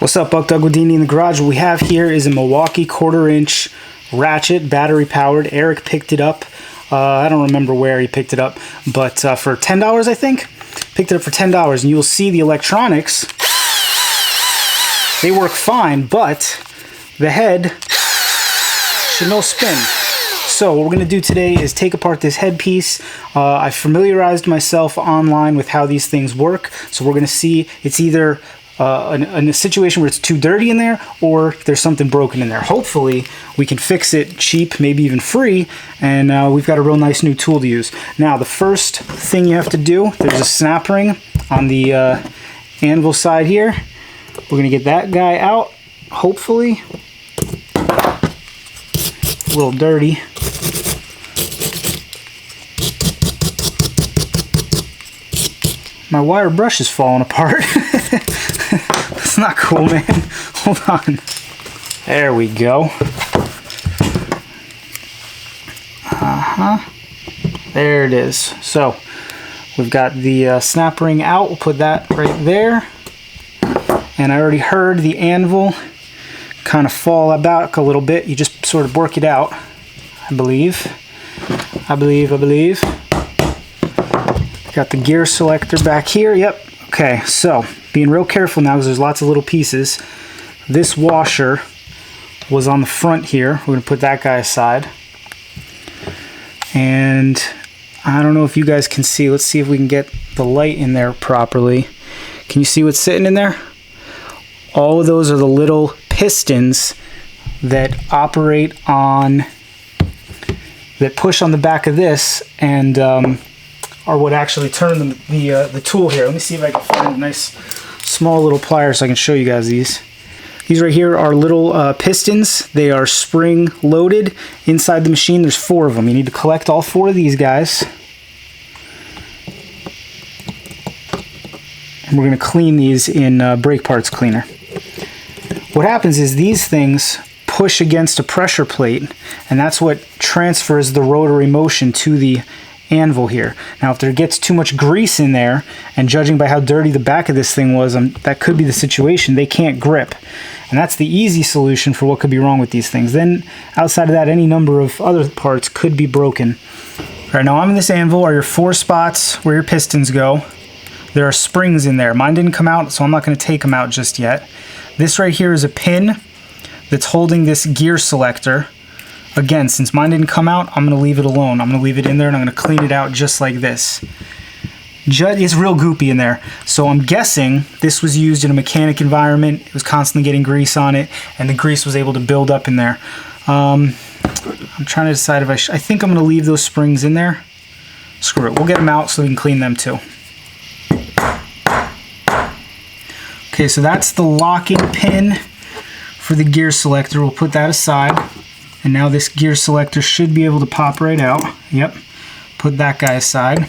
What's up, Buck Doug with D&E in the garage? What we have here is a Milwaukee 1/4-inch ratchet, battery powered. Eric picked it up. I don't remember where he picked it up, but for $10, I think. Picked it up for $10, and you will see the electronics. They work fine, but the head should no spin. So what we're going to do today is take apart this headpiece. I familiarized myself online with how these things work, so we're going to see it's either in a situation where it's too dirty in there or there's something broken in there. Hopefully we can fix it cheap, maybe even free, and we've got a real nice new tool to use. Now the first thing you have to do, there's a snap ring on the anvil side here. We're going to get that guy out, hopefully. A little dirty. My wire brush is falling apart. That's not cool, man. Hold on. There we go. There it is. So we've got the snap ring out. We'll put that right there. And I already heard the anvil kind of fall back a little bit. You just sort of work it out, I believe. Got the gear selector back here. Yep. Okay, so being real careful now because there's lots of little pieces. This washer was on the front here. We're going to put that guy aside. And I don't know if you guys can see. Let's see if we can get the light in there properly. Can you see what's sitting in there? All of those are the little pistons that operate on, that push on the back of this and are what actually turn the tool here. Let me see if I can find a nice small little pliers so I can show you guys these. These right here are little pistons. They are spring loaded inside the machine. There's 4 of them. You need to collect all 4 of these guys. And we're going to clean these in brake parts cleaner. What happens is these things push against a pressure plate, and that's what transfers the rotary motion to the anvil here. Now if there gets too much grease in there, and judging by how dirty the back of this thing was, that could be the situation. They can't grip, and that's the easy solution for what could be wrong with these things. Then outside of that, any number of other parts could be broken. All right, now on this anvil are your 4 spots where your pistons go. There are springs in there. Mine didn't come out, so I'm not going to take them out just yet. This right here is a pin that's holding this gear selector. Again, since mine didn't come out, I'm going to leave it alone. I'm going to leave it in there and I'm going to clean it out just like this. It's real goopy in there. So I'm guessing this was used in a mechanic environment. It was constantly getting grease on it, and the grease was able to build up in there. I'm trying to decide if I think I'm going to leave those springs in there. Screw it. We'll get them out so we can clean them too. Okay, so that's the locking pin for the gear selector. We'll put that aside. And now this gear selector should be able to pop right out. Yep. Put that guy aside.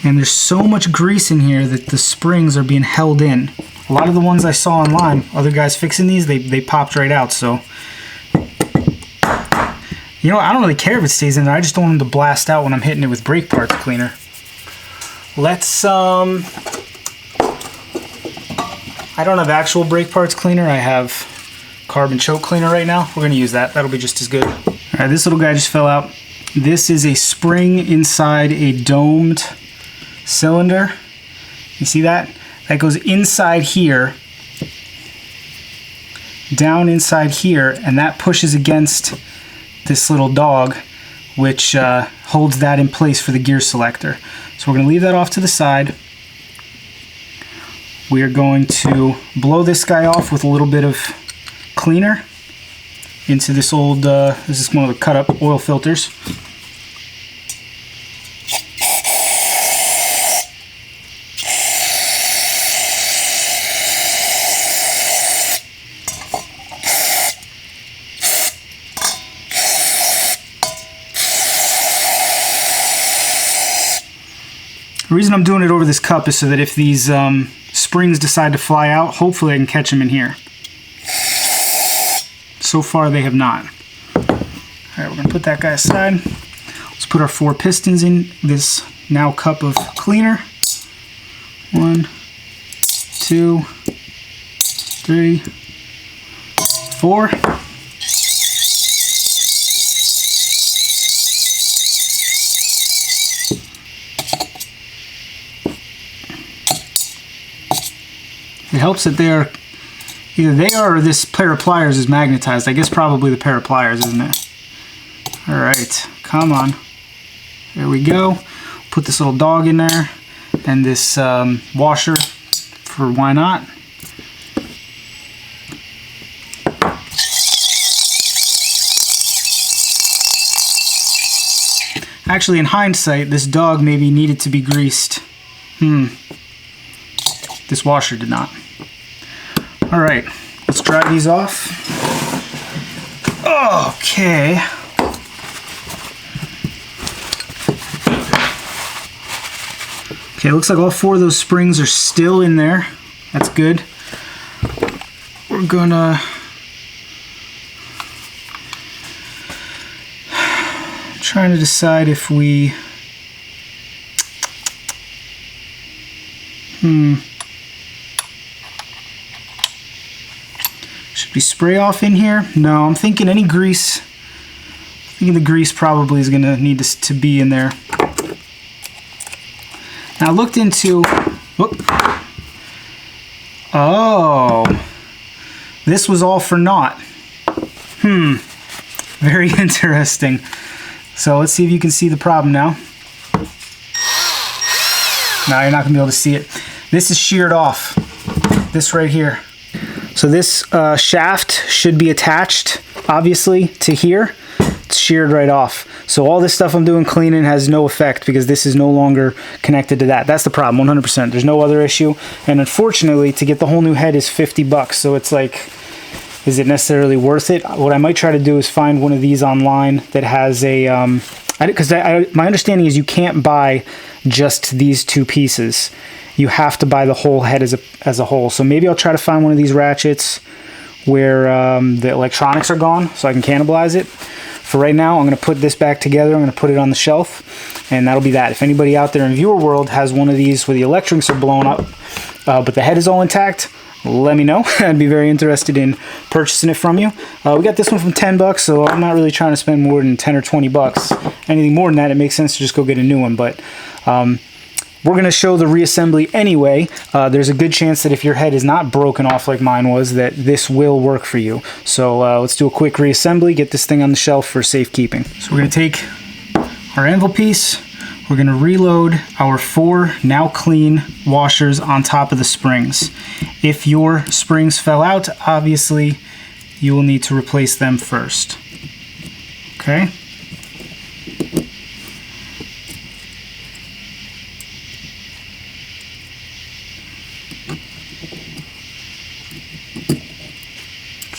And there's so much grease in here that the springs are being held in. A lot of the ones I saw online, other guys fixing these, they popped right out. So, you know, I don't really care if it stays in there. I just don't want them to blast out when I'm hitting it with brake parts cleaner. Let's, I don't have actual brake parts cleaner. I have carbon choke cleaner right now. We're going to use that. That'll be just as good. All right, this little guy just fell out. This is a spring inside a domed cylinder. You see that? That goes inside here, down inside here, and that pushes against this little dog, which holds that in place for the gear selector. So we're going to leave that off to the side. We are going to blow this guy off with a little bit of cleaner into this old, this is one of the cut up oil filters. The reason I'm doing it over this cup is so that if these springs decide to fly out, hopefully I can catch them in here. So far they have not. Alright, we're going to put that guy aside. Let's put our 4 pistons in this now cup of cleaner. 1, 2, 3, 4. It helps that they are, either they are or this pair of pliers is magnetized. I guess probably the pair of pliers, isn't it? All right, come on. There we go. Put this little dog in there and this washer for why not. Actually, in hindsight, this dog maybe needed to be greased. This washer did not. All right, let's dry these off. Okay. Okay, it looks like all 4 of those springs are still in there. That's good. We're gonna trying to decide if we should we spray off in here? No, I'm thinking any grease. I'm thinking the grease probably is gonna need to be in there. Now I looked into, oh, this was all for naught. Very interesting. So let's see if you can see the problem now. No, you're not gonna be able to see it. This is sheared off, this right here. So this shaft should be attached, obviously, to here. It's sheared right off. So all this stuff I'm doing cleaning has no effect because this is no longer connected to that. That's the problem, 100%. There's no other issue. And unfortunately, to get the whole new head is 50 bucks. So it's like, is it necessarily worth it? What I might try to do is find one of these online that has a, because my understanding is you can't buy just these 2 pieces. You have to buy the whole head as a whole. So maybe I'll try to find one of these ratchets where the electronics are gone so I can cannibalize it. For right now, I'm going to put this back together. I'm going to put it on the shelf, and that'll be that. If anybody out there in viewer world has one of these where the electrics are blown up, but the head is all intact, let me know. I'd be very interested in purchasing it from you. We got this one from 10 bucks, so I'm not really trying to spend more than 10 or 20 bucks. Anything more than that, it makes sense to just go get a new one. But we're going to show the reassembly anyway. There's a good chance that if your head is not broken off like mine was, that this will work for you. So let's do a quick reassembly, get this thing on the shelf for safekeeping. So we're going to take our anvil piece, we're going to reload our 4 now clean washers on top of the springs. If your springs fell out, obviously you will need to replace them first. Okay?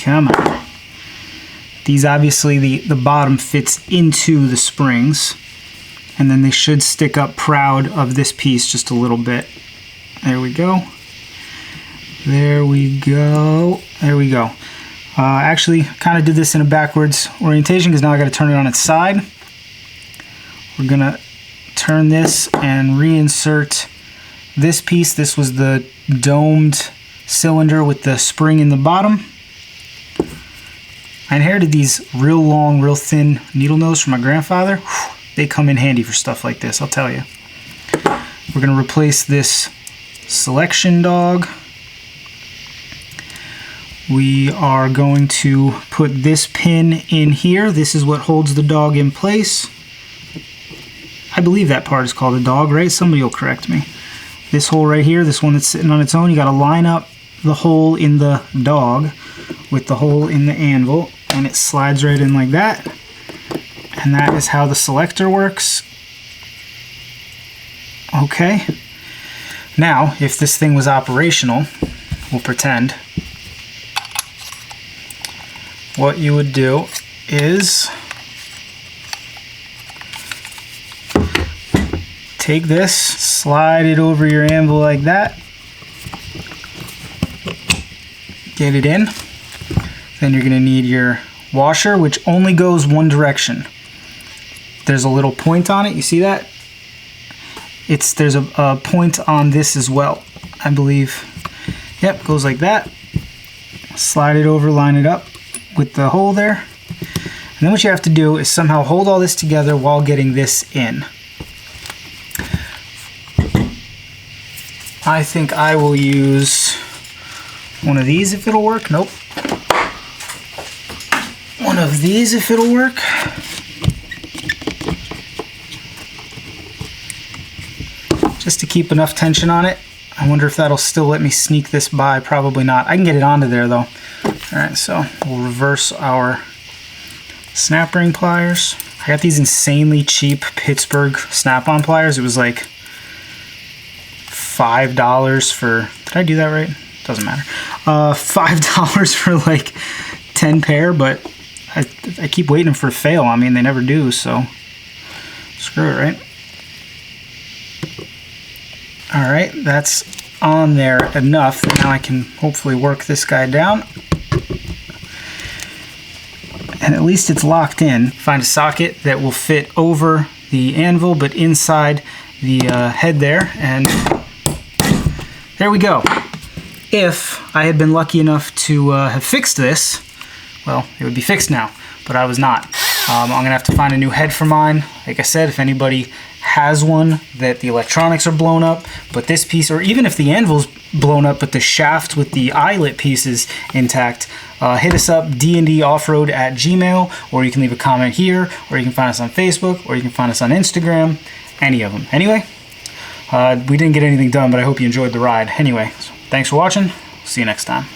Come on. These obviously, the bottom fits into the springs, and then they should stick up proud of this piece just a little bit. There we go. There we go. There we go. Actually, kind of did this in a backwards orientation because now I got to turn it on its side. We're going to turn this and reinsert this piece. This was the domed cylinder with the spring in the bottom. I inherited these real long, real thin needle nose from my grandfather. Whew, they come in handy for stuff like this, I'll tell you. We're going to replace this selection dog. We are going to put this pin in here. This is what holds the dog in place. I believe that part is called a dog, right? Somebody will correct me. This hole right here, this one that's sitting on its own, you got to line up the hole in the dog with the hole in the anvil, and it slides right in like that. And that is how the selector works. Okay. Now, if this thing was operational, we'll pretend, what you would do is take this, slide it over your anvil like that, get it in. Then you're going to need your washer, which only goes one direction. There's a little point on it, you see that? There's a point on this as well, I believe. Yep, goes like that. slide it over, line it up with the hole there. And then what you have to do is somehow hold all this together while getting this in. I think I will use one of these if it'll work. Nope. One of these if it'll work. Just to keep enough tension on it. I wonder if that'll still let me sneak this by. Probably not. I can get it onto there though. Alright, so we'll reverse our snap ring pliers. I got these insanely cheap Pittsburgh snap-on pliers. It was like $5 for, did I do that right? Doesn't matter. $5 for like 10 pair, but I keep waiting for it to fail. I mean, they never do, so screw it, right? Alright, that's on there enough. Now I can hopefully work this guy down. And at least it's locked in. Find a socket that will fit over the anvil, but inside the head there, and there we go. If I had been lucky enough to have fixed this, well, it would be fixed now, but I was not. I'm gonna have to find a new head for mine. Like I said, if anybody has one that the electronics are blown up, but this piece, or even if the anvil's blown up but the shaft with the eyelet piece is intact, hit us up, dndoffroad@gmail, or you can leave a comment here, or you can find us on Facebook, or you can find us on Instagram, any of them. Anyway, we didn't get anything done, but I hope you enjoyed the ride. Anyway, so thanks for watching. See you next time.